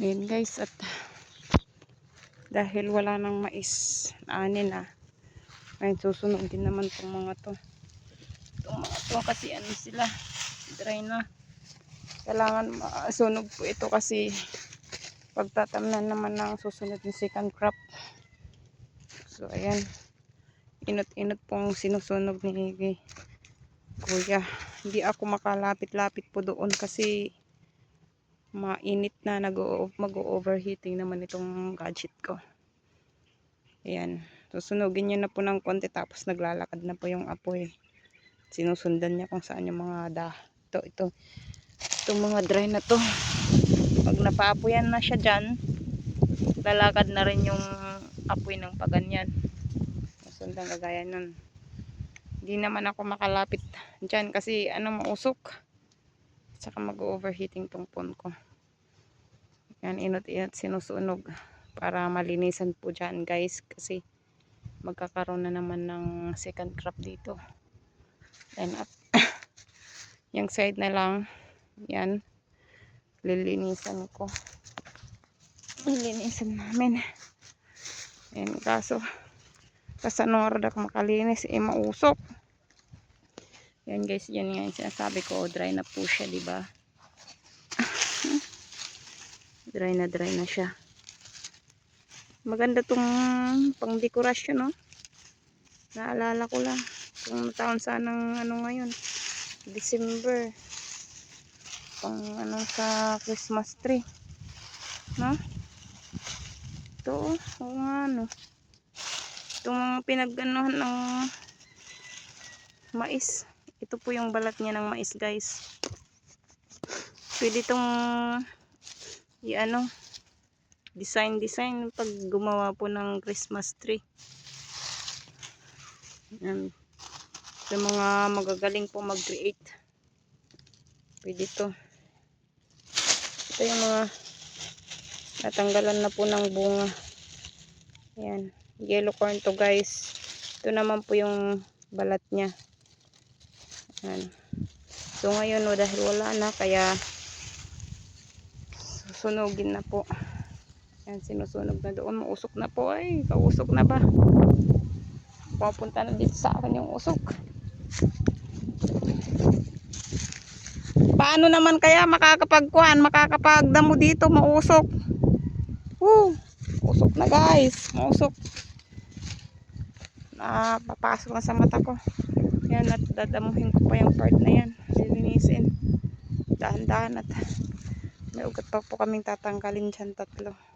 Ayan guys, at dahil wala nang mais na anin na, ayun, susunog din naman itong mga to. Itong mga to kasi ano sila, dry na. Kailangan masunog po ito kasi pagtatamnan naman ng susunod ng second crop. So ayan, inot-inot pong sinusunog ni Kuya. Hindi ako makalapit-lapit po doon kasi mainit na, mag-overheating naman itong gadget ko. Ayan, susunugin niya na po ng konti tapos naglalakad na po yung apoy. Sinusundan niya kung saan yung mga itong mga dry na to. Pag napaapoyan na siya dyan, lalakad na rin yung apoy ng paganyan. Susundan kagaya nun. Hindi naman ako makalapit dyan kasi mausok. Saka mag-overheating tong phone ko. Yan, inot-inot sinusunog para malinisan po dyan guys, kasi magkakaroon na naman ng second crop dito. Then at yung side na lang, yan, lilinisan ko. Lilinisan namin. Yan, kaso kasanong ako makalinis, mausok. Yan guys, yan nga yung sinasabi ko, dry na po siya, diba? Dry na siya. Maganda tong pang dekorasyon, no? Naalala ko lang kung taon sanang ngayon, December, pang sa Christmas tree, no? Ito, oo nga, no? Itong pinagganuhan ng mais, ito po yung balat niya ng mais guys. Pwede itong design pag gumawa po ng Christmas tree. Yan. Sa mga magagaling po mag-create, pwede to. Ito yung mga natanggalan na po ng bunga. Yan, yellow corn to guys. Ito naman po yung balat niya. Yan. So ngayon dahil wala na, kaya susunugin na po. Yan, sinusunog na doon. Mausok na po. Ay, kausok na ba? Pupunta na dito sa akin yung usok. Paano naman kaya makakapagdamo dito, mausok? Usok na guys. Mausok. Papasok na sa mata ko. Yan, at dadamuhin ko pa yung part na yan. Lilinisin. Dahan-dahan at may ugat pa po kaming tatanggalin dyan, 3.